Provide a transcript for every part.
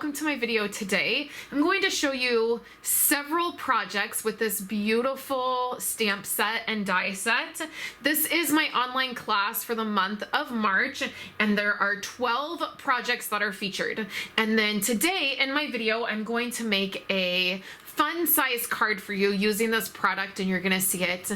welcome to my video today. I'm going to show you several projects with this beautiful stamp set and die set. This is my online class for the month of March, and there are 12 projects that are featured. And then today in my video, I'm going to make a fun size card for you using this product, and you're gonna see it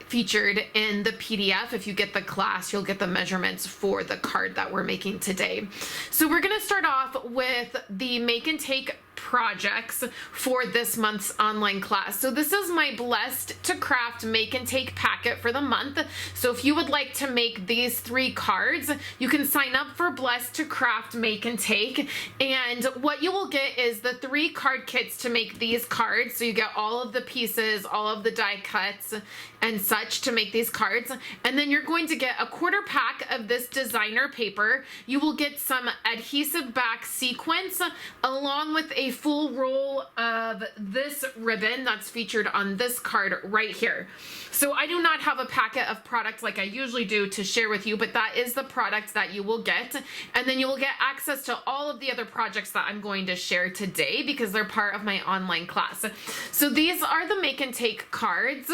featured in the PDF. If you get the class, you'll get the measurements for the card that we're making today. So we're gonna start off with the make and take projects for this month's online class. So this is my Blessed to Craft make and take packet for the month. So if you would like to make these 3 cards, you can sign up for Blessed to Craft make and take, and what you will get is the 3 card kits to make these cards. So you get all of the pieces, all of the die cuts and such to make these cards, and then you're going to get a quarter pack of this designer paper. You will get some adhesive back sequins along with a full roll of this ribbon that's featured on this card right here. So I do not have a packet of products like I usually do to share with you, but that is the product that you will get. And then you will get access to all of the other projects that I'm going to share today because they're part of my online class. So these are the make and take cards.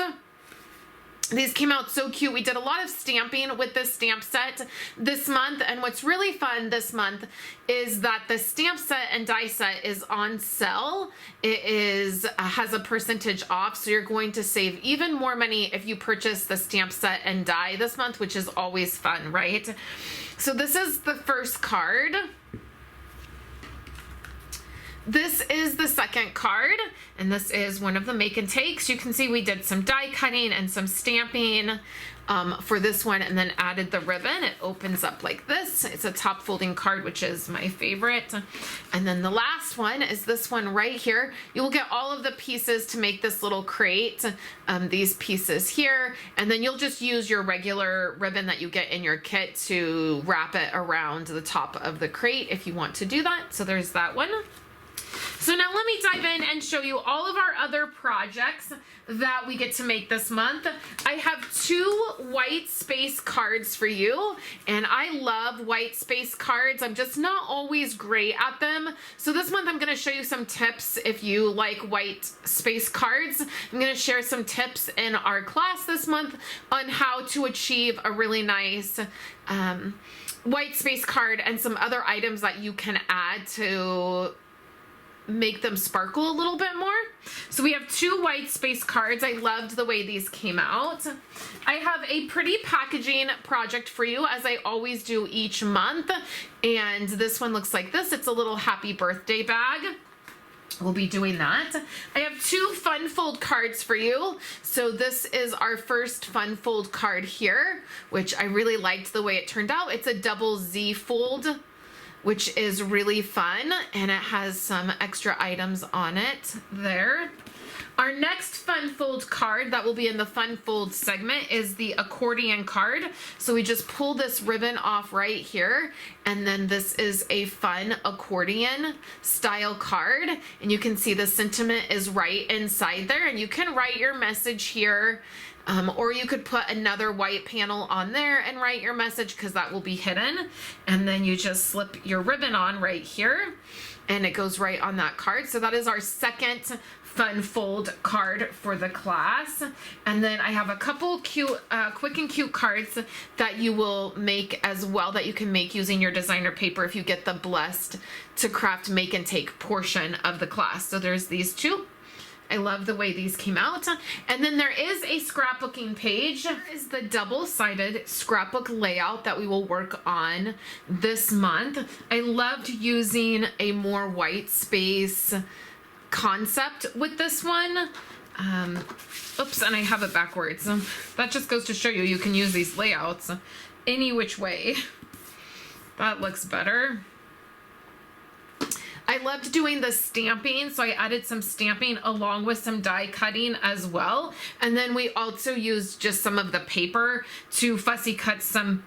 These came out so cute. We did a lot of stamping with this stamp set this month, and what's really fun this month is that the stamp set and die set is on sale. It is has a percentage off, so you're going to save even more money if you purchase the stamp set and die this month, which is always fun, right? So this is the first card. This is the second card, and this is one of the make and takes. You can see we did some die cutting and some stamping for this one, and then added the ribbon. It opens up like this. It's a top folding card, which is my favorite. And then the last one is this one right here. You will get all of the pieces to make this little crate, these pieces here, and then you'll just use your regular ribbon that you get in your kit to wrap it around the top of the crate if you want to do that. So there's that one. So now let me dive in and show you all of our other projects that we get to make this month. I have 2 white space cards for you, and I love white space cards. I'm just not always great at them. So this month I'm going to show you some tips if you like white space cards. I'm going to share some tips in our class this month on how to achieve a really nice white space card and some other items that you can add to make them sparkle a little bit more. So we have 2 white space cards. I loved the way these came out. I have a pretty packaging project for you, as I always do each month, and this one looks like this. It's a little happy birthday bag. We'll be doing that. I have 2 fun fold cards for you. So this is our first fun fold card here, which I really liked the way it turned out. It's a double Z fold, which is really fun, and it has some extra items on it there. Our next fun fold card that will be in the fun fold segment is the accordion card. So we just pull this ribbon off right here, and then this is a fun accordion style card, and you can see the sentiment is right inside there, and you can write your message here. Or you could put another white panel on there and write your message, because that will be hidden. And then you just slip your ribbon on right here, and it goes right on that card. So that is our second fun fold card for the class. And then I have a couple cute, quick and cute cards that you will make as well, that you can make using your designer paper if you get the Blessed to Craft make and take portion of the class. So there's these 2. I love the way these came out. And then there is a scrapbooking page. There is the double-sided scrapbook layout that we will work on this month. I loved using a more white space concept with this one. Oops, and I have it backwards. That just goes to show you, you can use these layouts any which way. That looks better. I loved doing the stamping, so I added some stamping along with some die cutting as well. And then we also used just some of the paper to fussy cut some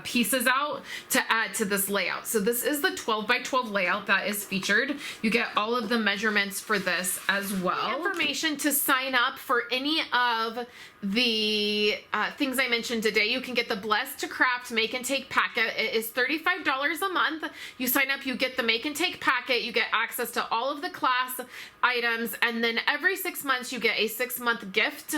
pieces out to add to this layout. So this is the 12 by 12 layout that is featured. You get all of the measurements for this as well. Information to sign up for any of the things I mentioned today. You can get the Blessed to Craft make and take packet. It is $35 a month. You sign up, you get the make and take packet. it, you get access to all of the class items, and then every 6 months you get a 6-month gift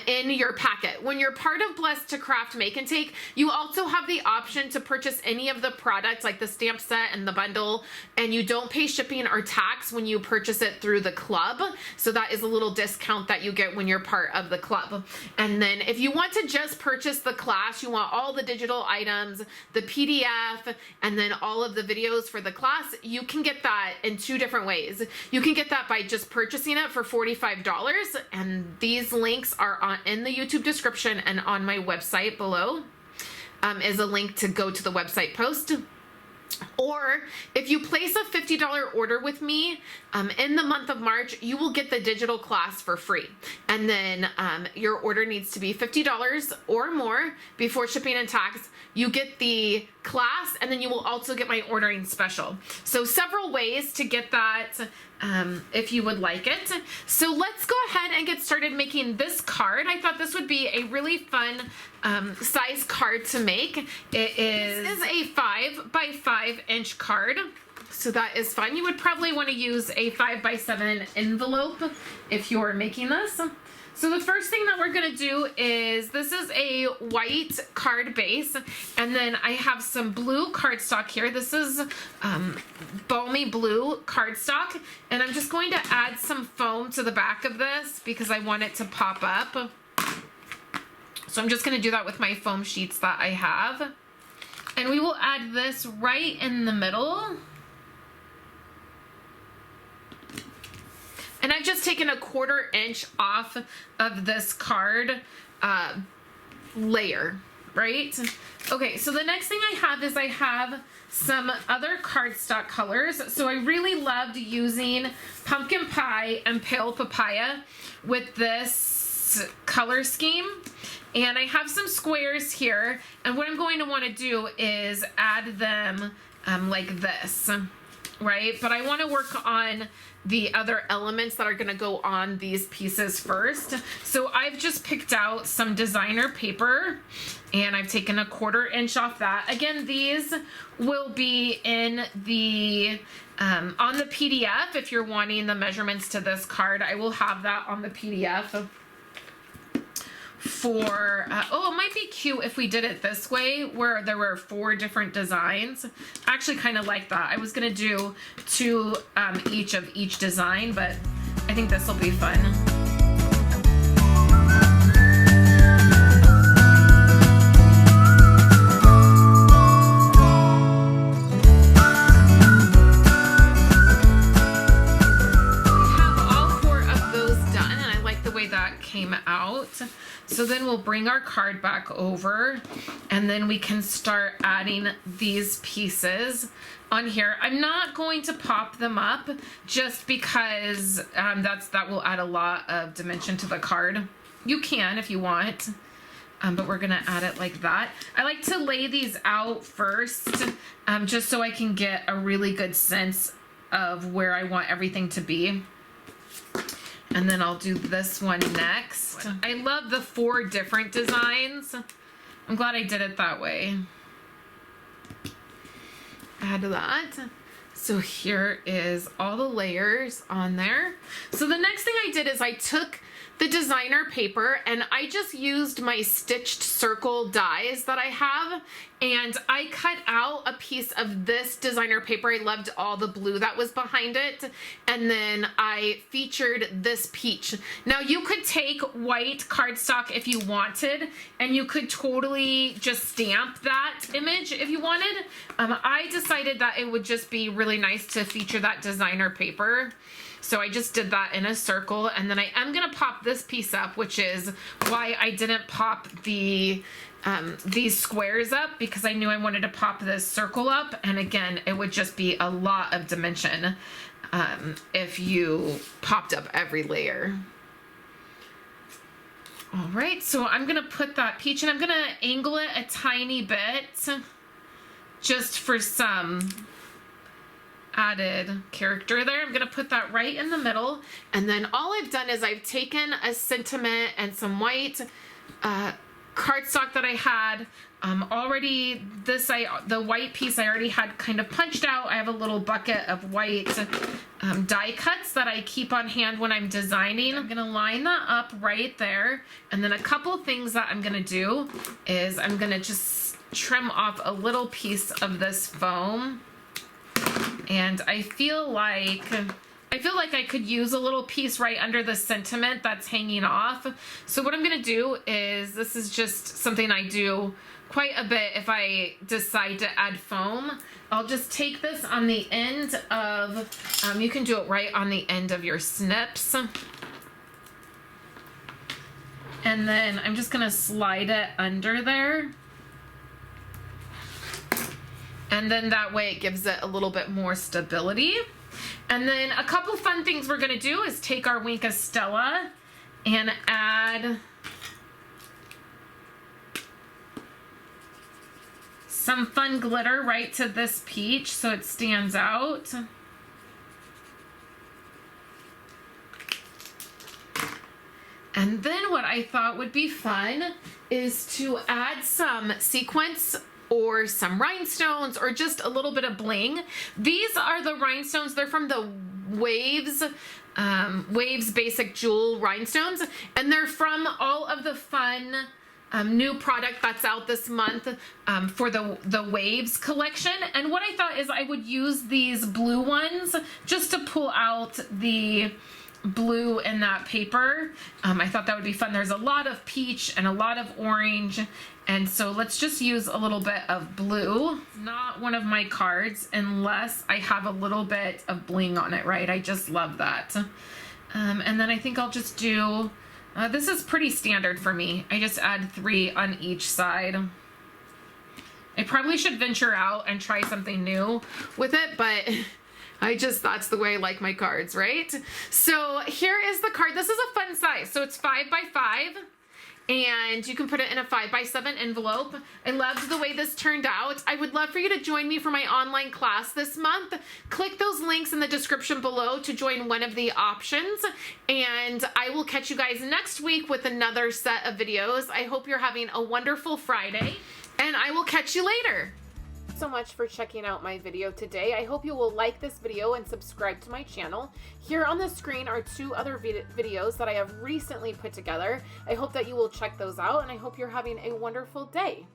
in your packet. When you're part of Blessed to Craft Make and Take, you also have the option to purchase any of the products like the stamp set and the bundle, and you don't pay shipping or tax when you purchase it through the club. So that is a little discount that you get when you're part of the club. And then if you want to just purchase the class, you want all the digital items, the PDF, and then all of the videos for the class, you can get that in 2 different ways. You can get that by just purchasing it for $45, and these links are in the YouTube description, and on my website below is a link to go to the website post. Or if you place a $50 order with me in the month of March, you will get the digital class for free. And then your order needs to be $50 or more before shipping and tax. You get the class, and then you will also get my ordering special. So several ways to get that if you would like it. So let's go ahead and get started making this card. I thought this would be a really fun size card to make. This is a 5 by 5 inch card. So that is fun. You would probably want to use a 5 by 7 envelope if you're making this. So the first thing that we're going to do is, this is a white card base, and then I have some blue cardstock here. This is balmy blue cardstock, and I'm just going to add some foam to the back of this because I want it to pop up. So I'm just going to do that with my foam sheets that I have. And we will add this right in the middle. And I've just taken a 1/4 inch off of this card layer, right? Okay, so the next thing I have some other cardstock colors. So I really loved using pumpkin pie and pale papaya with this color scheme. And I have some squares here, and what I'm going to want to do is add them like this, right? But I want to work on the other elements that are going to go on these pieces first. So I've just picked out some designer paper, and I've taken a 1/4 inch off that. Again, these will be in the on the PDF. If you're wanting the measurements to this card, I will have that on the PDF. For oh, it might be cute if we did it this way, where there were 4 different designs. I actually kind of like that. I was gonna do 2 each of each design, but I think this will be fun. Came out. So then we'll bring our card back over, and then we can start adding these pieces on here. I'm not going to pop them up just because that will add a lot of dimension to the card. You can if you want, but we're gonna add it like that. I like to lay these out first just so I can get a really good sense of where I want everything to be. And then I'll do this one next. I love the 4 different designs. I'm glad I did it that way. Add that. So here is all the layers on there. So the next thing I did is I took the designer paper and I just used my stitched circle dies that I have, and I cut out a piece of this designer paper. I loved all the blue that was behind it, and then I featured this peach. Now you could take white cardstock if you wanted, and you could totally just stamp that image if you wanted. I decided that it would just be really nice to feature that designer paper. So I just did that in a circle, and then I am gonna pop this piece up, which is why I didn't pop these squares up, because I knew I wanted to pop this circle up, and again, it would just be a lot of dimension if you popped up every layer. All right, so I'm gonna put that peach, and I'm gonna angle it a tiny bit just for some added character there. I'm gonna put that right in the middle, and then all I've done is I've taken a sentiment and some white cardstock that I had already. The white piece I already had kind of punched out. I have a little bucket of white die cuts that I keep on hand when I'm designing. I'm gonna line that up right there. And then a couple things that I'm gonna do is I'm gonna just trim off a little piece of this foam. And I feel like I could use a little piece right under the sentiment that's hanging off. So what I'm gonna do is, this is just something I do quite a bit if I decide to add foam. I'll just take this on the end of, you can do it right on the end of your snips. And then I'm just gonna slide it under there. And then that way it gives it a little bit more stability. And then a couple fun things we're gonna do is take our Wink of Stella and add some fun glitter right to this peach so it stands out. And then what I thought would be fun is to add some sequins or some rhinestones or just a little bit of bling. These are the rhinestones. They're from the Waves Basic Jewel rhinestones, and they're from all of the fun new product that's out this month for the Waves collection. And what I thought is I would use these blue ones just to pull out the blue in that paper. I thought that would be fun. There's a lot of peach and a lot of orange, and so let's just use a little bit of blue. Not one of my cards unless I have a little bit of bling on it, right? I just love that. And then I think I'll just do, this is pretty standard for me. I just add 3 on each side. I probably should venture out and try something new with it, but that's the way I like my cards, right? So here is the card. This is a fun size. So it's 5 by 5. And you can put it in a 5x7 envelope. I loved the way this turned out. I would love for you to join me for my online class this month. Click those links in the description below to join one of the options. And I will catch you guys next week with another set of videos. I hope you're having a wonderful Friday, and I will catch you later. So much for checking out my video today. I hope you will like this video and subscribe to my channel. Here on the screen are 2 other videos that I have recently put together. I hope that you will check those out, and I hope you're having a wonderful day.